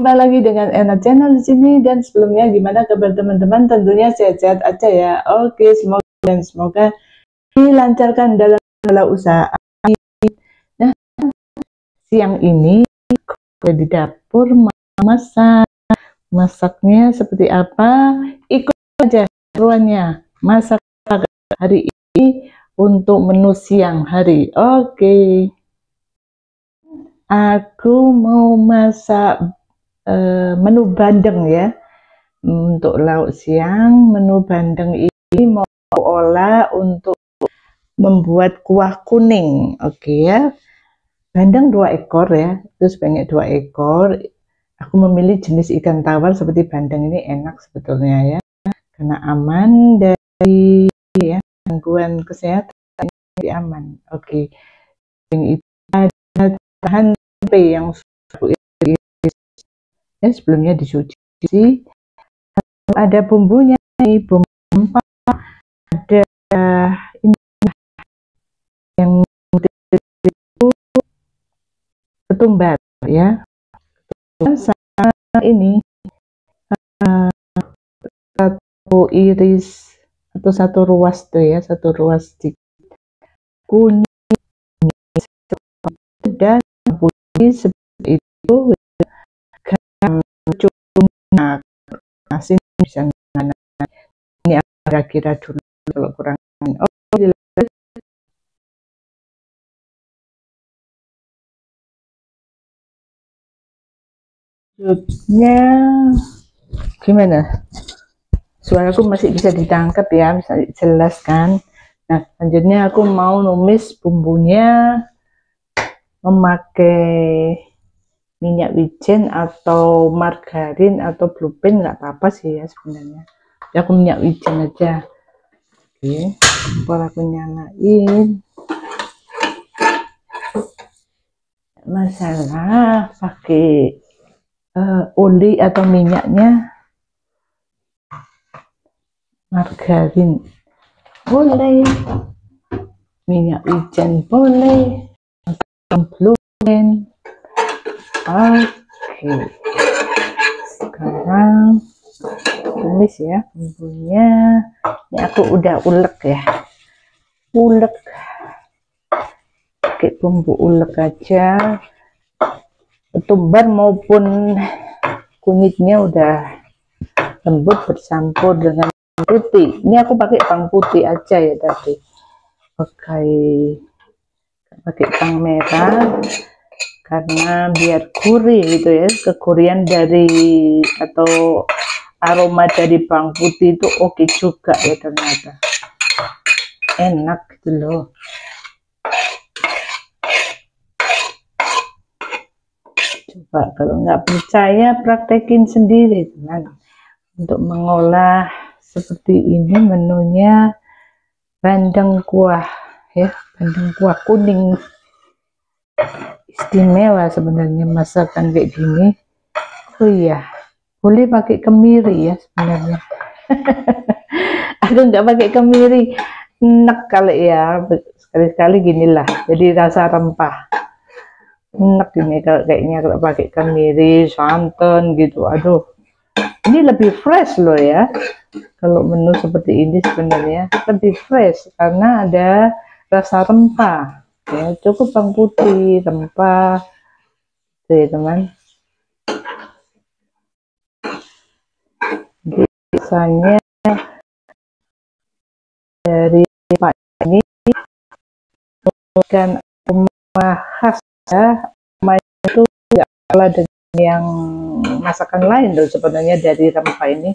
Jumpa lagi dengan Ena Channel di sini, dan sebelumnya gimana kabar teman-teman? Tentunya sehat-sehat aja ya. Oke, semoga dilancarkan dalam segala usaha. Nah, siang ini di dapur masak. Masaknya seperti apa? Ikut aja seruannya. Masak hari ini untuk menu siang hari. Oke. Aku mau masak menu bandeng ya. Untuk lauk siang, menu bandeng ini mau olah untuk membuat kuah kuning. Oke ya. Bandeng 2 ekor ya, itu sebanyak 2 ekor. Aku memilih jenis ikan tawar seperti bandeng ini enak sebetulnya ya, karena aman dari ya gangguan kesehatan, aman. Oke. Yang itu ada bahan tempe yang ya, sebelumnya dicuci. Ada bumbunya nih, bumbu rempah, ada ini yang itu ketumbar ya, sama ini satu iris atau satu ruas tuh ya, satu ruas kuning dan putih seperti itu. Cuma asin bisa ini kira-kira dulu kalau kurang. Selanjutnya gimana? Suaraku masih bisa ditangkap ya, bisa jelas kan? Nah, selanjutnya aku mau numis bumbunya memakai minyak wijen atau margarin atau blue band, nggak apa-apa sih ya sebenarnya. Ya, aku minyak wijen aja. Oke, kompor aku nyalain. Masalah pakai oli atau minyaknya, margarin boleh, minyak wijen boleh, blue band. Oke, sekarang tumis ya bumbunya. Ini aku udah ulek ya, ulek pakai bumbu ulek aja, ketumbar maupun kunyitnya udah lembut bercampur dengan putih. Ini aku pakai bawang putih aja ya tadi, pakai bawang merah karena biar gurih gitu ya, kegurihan dari atau aroma dari bawang putih itu oke juga ya, ternyata enak gitu loh. Coba kalau nggak percaya praktekin sendiri teman. Untuk mengolah seperti ini menunya bandeng kuah ya, bandeng kuah kuning. Istimewa sebenarnya masakan kayak gini. Oh iya, boleh pakai kemiri ya sebenarnya. Aku nggak pakai kemiri, enak kali ya, sekali-sekali ginilah jadi rasa rempah enak ini kalau kayaknya kalau pakai kemiri, santan gitu. Aduh, ini lebih fresh loh ya, kalau menu seperti ini sebenarnya lebih fresh karena ada rasa rempah ya. Cukup bawang putih, rempah tuh ya teman. Biasanya dari Pak ini kan rumah khas ya, itu nggak kalah dengan yang masakan lain loh sebenarnya. Dari rempah ini,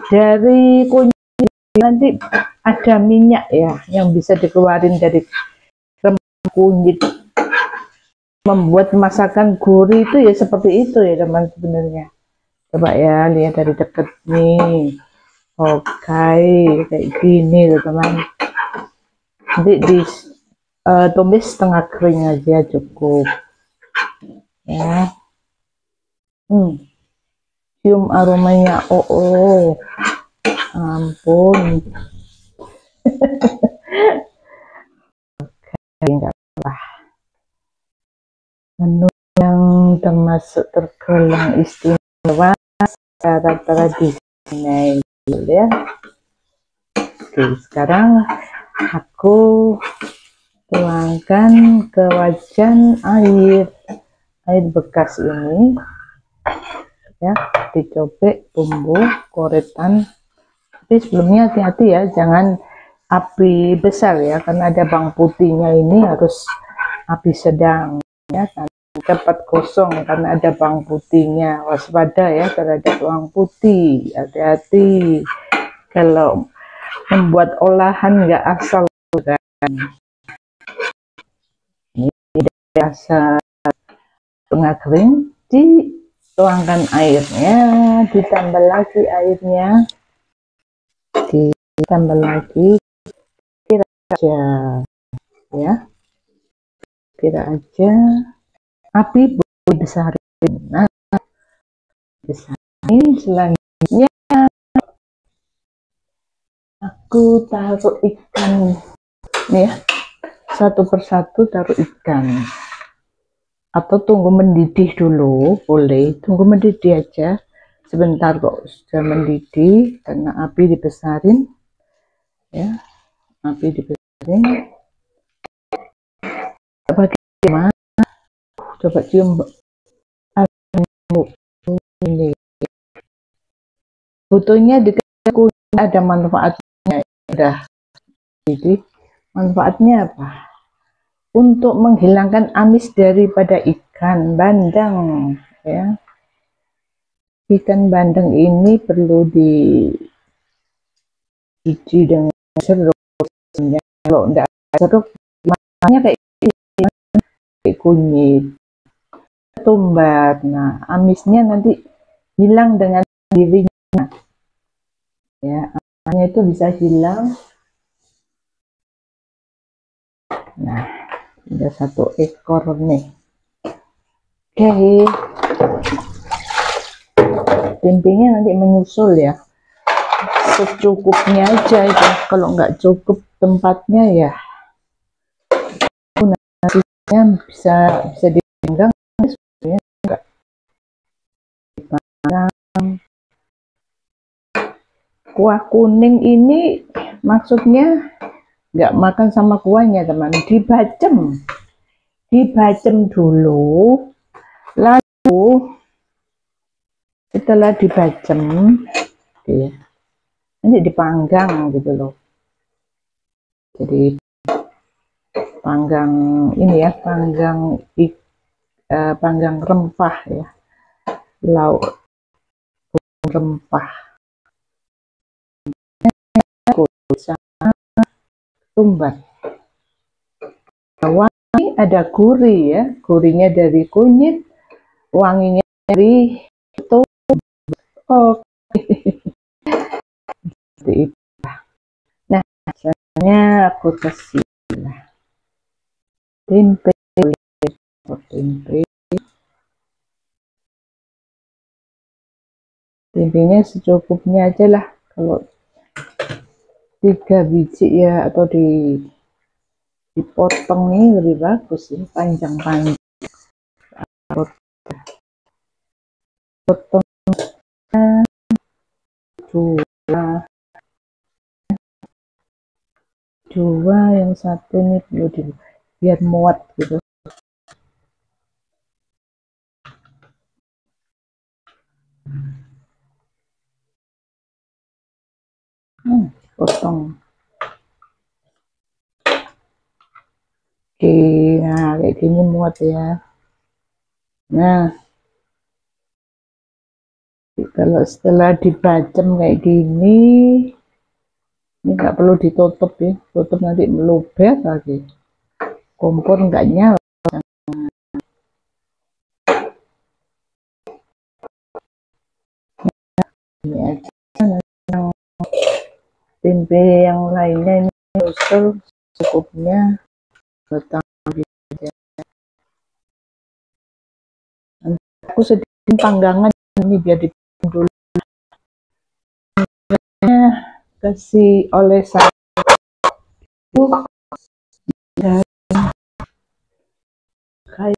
dari kunyit nanti ada minyak ya yang bisa dikeluarin dari rempah kunyit, membuat masakan gurih itu ya seperti itu ya teman sebenarnya. Coba ya lihat dari deket nih. Oke, kayak gini loh teman. Nanti tumis setengah kering aja cukup ya. Cium aromanya, oh ampun. Oke, enggak apa. Menu yang termasuk termasuk tergolong istimewa secara tradisional ya. Oke, sekarang aku tuangkan ke wajan air bekas ini ya, dicobek bumbu koretan. Tapi sebelumnya hati-hati ya, jangan api besar ya, karena ada bawang putihnya, ini harus api sedang ya, cepat gosong karena ada bawang putihnya. Waspada ya terhadap bawang putih, hati-hati kalau membuat olahan nggak asal kan. Ini biasa tengah kering, dituangkan airnya, ditambah lagi airnya, ditambah lagi, kira aja ya, kira aja, api boleh besarin. Nah, besarin. Selanjutnya aku taruh ikan nih ya, satu persatu taruh ikan, atau tunggu mendidih dulu, boleh tunggu mendidih aja sebentar kok, sudah mendidih karena api dibesarin ya, api dibesarin. Bagaimana, coba cium ini, butuhnya di ada manfaatnya. Udah, jadi manfaatnya apa? Untuk menghilangkan amis daripada ikan bandeng ya. Ikan bandeng ini perlu dicuci dengan jeruk. Kalau enggak jeruk, makanya kayak kunyit, tumbar. Nah, amisnya nanti hilang dengan sendirinya ya, amisnya itu bisa hilang. Nah, ada satu ekor nih. Oke, tempenya nanti menyusul ya, secukupnya aja itu. Kalau nggak cukup tempatnya ya, nasinya bisa dipanggang, sebenarnya nggak dipanggang. Kuah kuning ini maksudnya nggak makan sama kuahnya teman, dibacem dulu, lalu setelah dibacem ya, nanti dipanggang gitu loh. Jadi panggang ini ya, panggang rempah ya, lauk rempah, sama tumbar. Wangi ada gurih ya, gurihnya dari kunyit, wanginya dari itu. Oh, nah, caranya aku kasih tempe, tempenya secukupnya aja lah. Kalau 3 biji ya, atau dipotong nih lebih bagus ya, panjang-panjang. Potong dua, yang satu nih perlu biar muat gitu. Potong. Oke, nah kayak gini muat ya. Nah, kalau setelah dibacem kayak gini, ini nggak perlu ditutup ya, tutup nanti meluber lagi, kompor nggak nyala. Ini aja, yang tempe yang lainnya ini usul cukupnya, batang aja. Aku sedikit panggangan ini biar dipanggang dulu. Kasih olesan dan kayak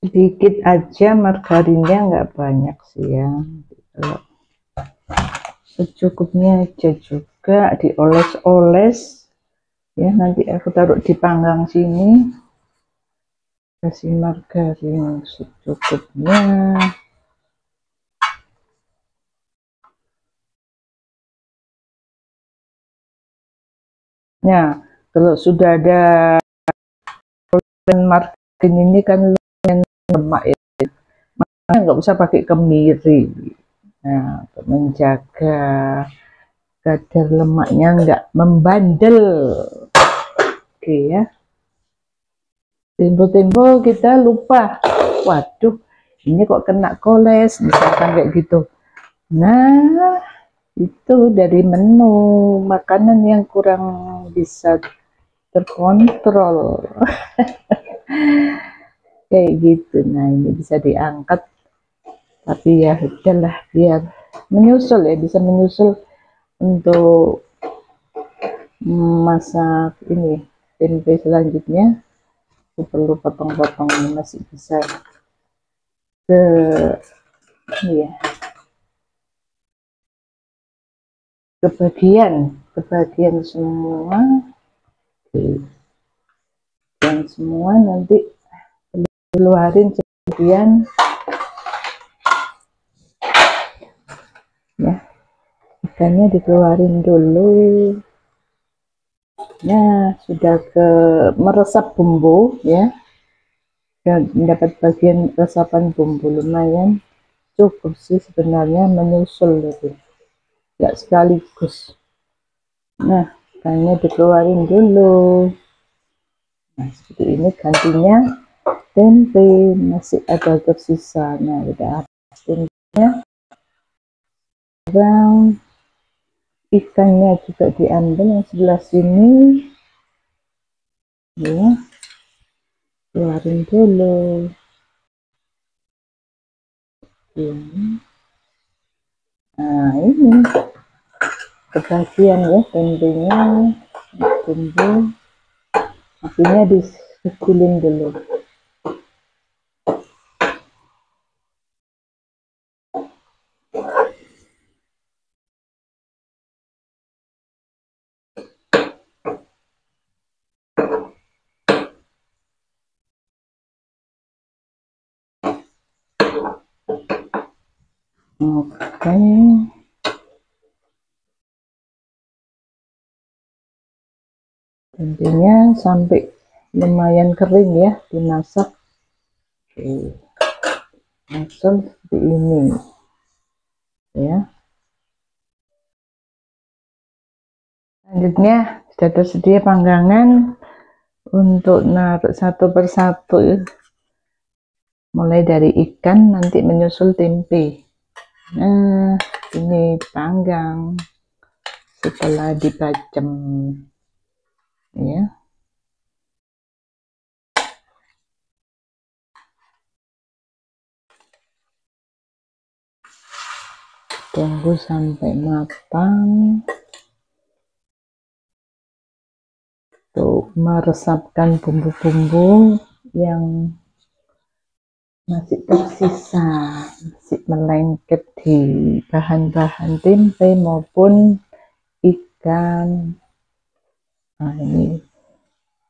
sedikit aja, margarinnya nggak banyak sih ya, kalau secukupnya aja, juga dioles-oles ya. Nanti aku taruh di panggang sini, kasih margarin secukupnya. Nah, kalau sudah ada margarin ini kan lemak ya, makanya nggak usah pakai kemiri. Nah, untuk menjaga kadar lemaknya nggak membandel. Oke ya. Tempo-tempo kita lupa, waduh ini kok kena koles, misalkan kayak gitu. Nah, itu dari menu makanan yang kurang bisa terkontrol. Kayak gitu. Nah, ini bisa diangkat, tapi ya udahlah, biar menyusul ya, bisa menyusul untuk masak ini tempe selanjutnya. Aku perlu potong-potong, masih bisa ke ini ya, kebagian semua. Oke. Dan semua nanti keluarin sebagian ya, ikannya dikeluarin dulu. Nah, sudah ke meresap bumbu ya, dan mendapat bagian resapan bumbu, lumayan cukup sih sebenarnya, menyusul gitu, nggak sekaligus. Nah, ikannya dikeluarin dulu. Nah, seperti ini. Gantinya tempe, masih ada tersisa. Nah, udah tempenya, bang, ikannya juga diambil yang sebelah sini ya, keluarin dulu ya. Nah, ini kebagian ya tempenya, bumbu, apinya dikecilin dulu. Oke, tentunya sampai lumayan kering ya dimasak. Oke, langsung seperti ini ya. Selanjutnya sudah tersedia panggangan untuk naruh satu persatu ya. Mulai dari ikan, nanti menyusul tempe. Nah, ini panggang setelah dibacem ya. Tunggu sampai matang untuk meresapkan bumbu-bumbu yang masih tersisa, masih melengket di bahan-bahan tempe maupun ikan. Nah, ini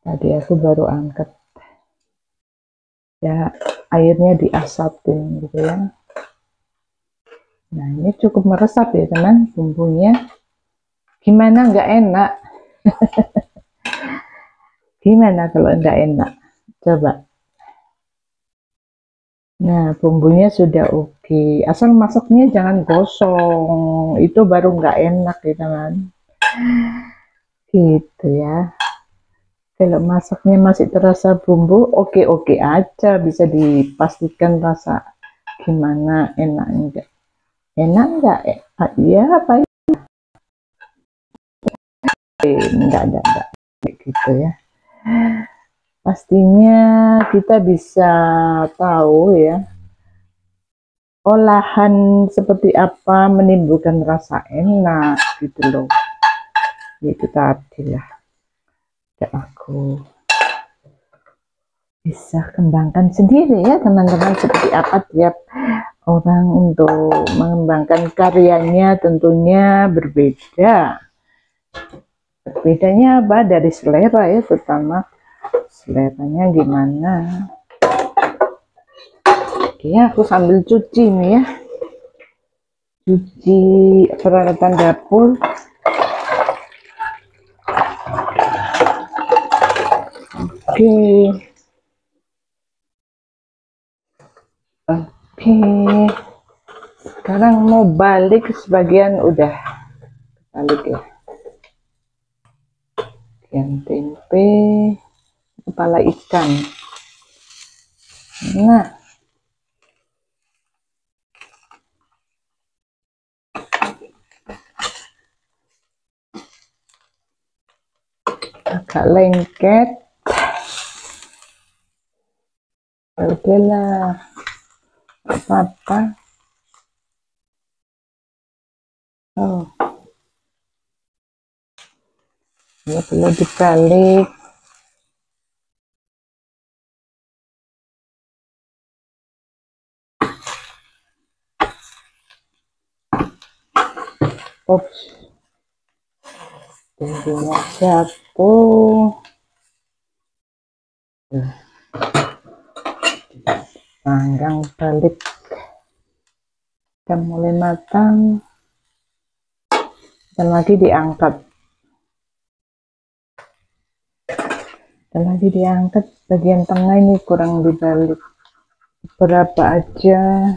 tadi aku baru angkat ya, airnya diasapin gitu ya. Nah, ini cukup meresap ya teman, bumbunya. Gimana nggak enak? Gimana kalau nggak enak? Coba. Nah, bumbunya sudah oke. Asal masaknya jangan gosong, itu baru nggak enak ya teman. Gitu ya. Kalau masaknya masih terasa bumbu, oke-oke aja, bisa dipastikan rasa gimana, enak enggak. Enak enggak? Ya apa ya? Enggak. Kayak gitu ya. Pastinya kita bisa tahu ya, olahan seperti apa menimbulkan rasa enak gitu loh. Itu tadi lah aku bisa kembangkan sendiri ya teman-teman, seperti apa tiap orang untuk mengembangkan karyanya tentunya berbeda. Bedanya apa? Dari selera ya, terutama seleranya gimana. Oke, aku sambil cuci nih ya, cuci peralatan dapur. Oke, oke, sekarang mau balik, sebagian udah balik ya, yang tempe, kepala ikan. Nah, agak lengket, oke lah, apa-apa. Oh, ini perlu dibalik. Ups, tingginya jatuh. Panggang balik, dan mulai matang, dan lagi diangkat, bagian tengah ini kurang dibalik, berapa aja.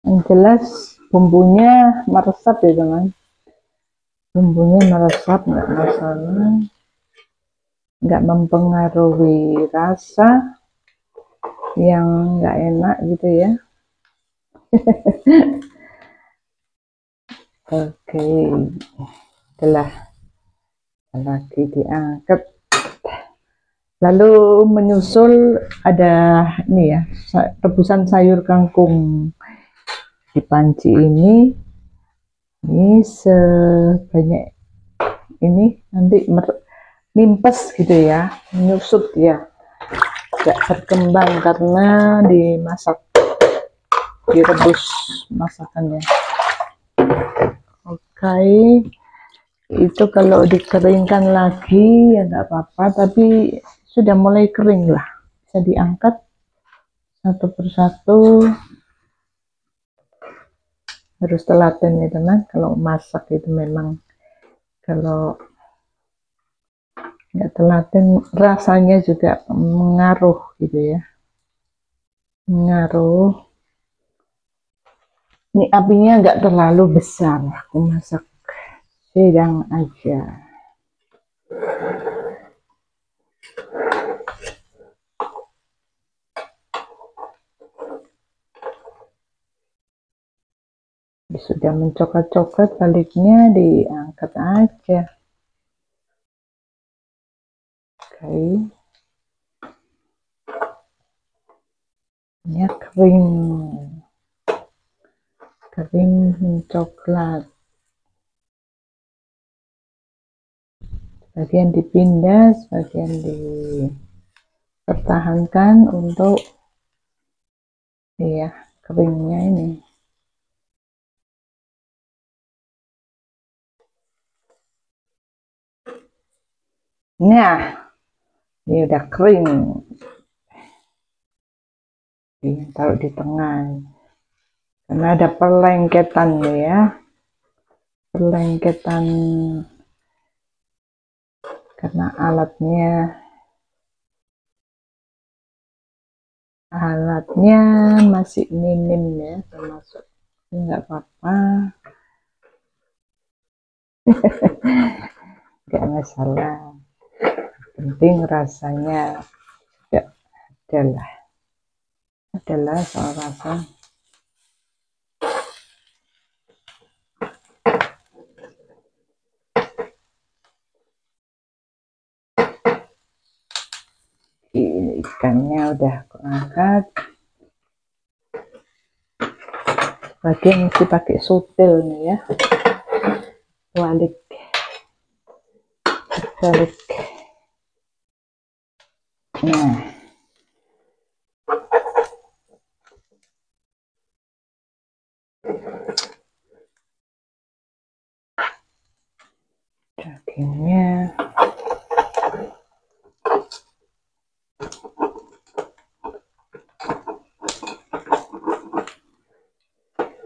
Yang jelas bumbunya meresap ya teman, bumbunya meresap, nggak masalah, nggak mempengaruhi rasa yang nggak enak gitu ya. Oke, telah lagi diangkat, lalu menyusul ada ini ya, rebusan sayur kangkung di panci ini sebanyak ini, nanti nimpes gitu ya, menyusut ya, tidak berkembang karena dimasak, direbus masakannya. Oke, itu kalau dikeringkan lagi ya nggak apa-apa, tapi sudah mulai kering lah, bisa diangkat satu persatu. Harus telaten ya teman, kalau masak itu memang kalau nggak telaten rasanya juga mengaruh gitu ya, mengaruh. Ini apinya nggak terlalu besar, aku masak sedang aja. Sudah mencoklat-coklat, baliknya diangkat aja. Oke, ini kering, mencoklat. Sebagian dipindah, sebagian dipertahankan untuk ya keringnya ini. Nah, ini udah kering. Ini taruh di tengah, karena ada perlengketan ya, perlengketan karena alatnya masih minim ya, termasuk nggak apa-apa. Nggak masalah, penting rasanya ya, adalah soal rasa. Ini ikannya udah aku angkat, bagian mesti pakai sutil nih ya. balik balik. Nah, dagingnya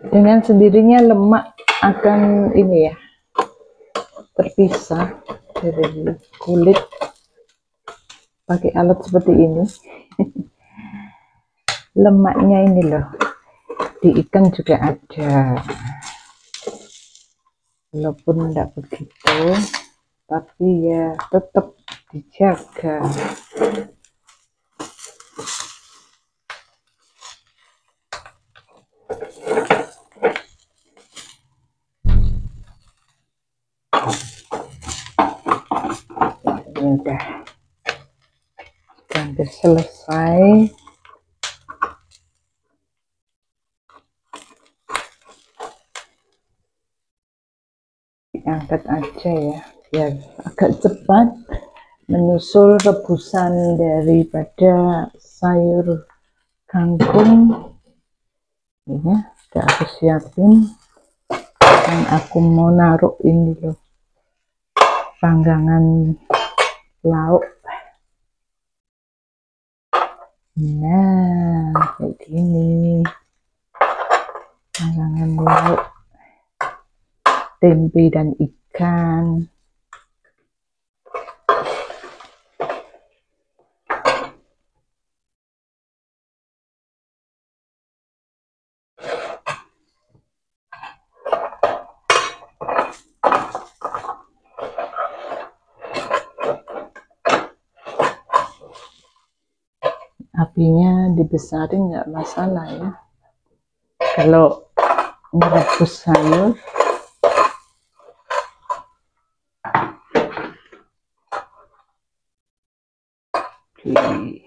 dengan sendirinya lemak akan ini ya, terpisah dari kulit pakai alat seperti ini. Lemaknya ini loh, di ikan juga ada, walaupun enggak begitu, tapi ya tetap dijaga. Udah hampir selesai. Diangkat aja ya, biar agak cepat menyusul rebusan daripada sayur kangkung. Ini ya, udah aku siapin. Yang aku mau naruh ini loh, panggangan lauk. Nah, kayak gini panggangan lauk tempe dan ikan. Apinya dibesarin nggak masalah ya, kalau merebus sayur. Oke.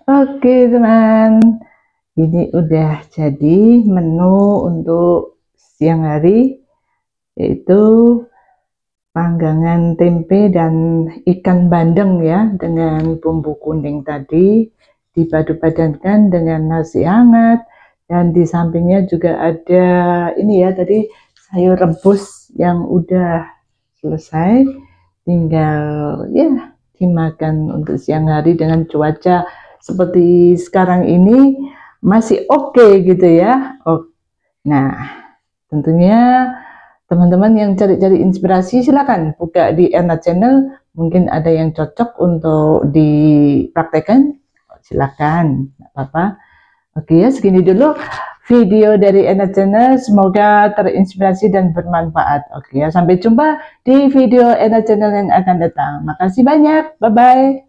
Oke teman, ini udah jadi menu untuk siang hari, yaitu panggangan tempe dan ikan bandeng ya, dengan bumbu kuning tadi dipadu-padankan dengan nasi hangat, dan di sampingnya juga ada ini ya, tadi sayur rebus yang udah selesai, tinggal ya dimakan untuk siang hari dengan cuaca seperti sekarang ini masih oke gitu ya. Nah, tentunya teman-teman yang cari-cari inspirasi silakan buka di Erna Channel, mungkin ada yang cocok untuk dipraktekkan, silakan, nggak apa-apa. Oke ya, segini dulu video dari Erna Channel, semoga terinspirasi dan bermanfaat. Oke ya, sampai jumpa di video Erna Channel yang akan datang. Makasih banyak, bye-bye.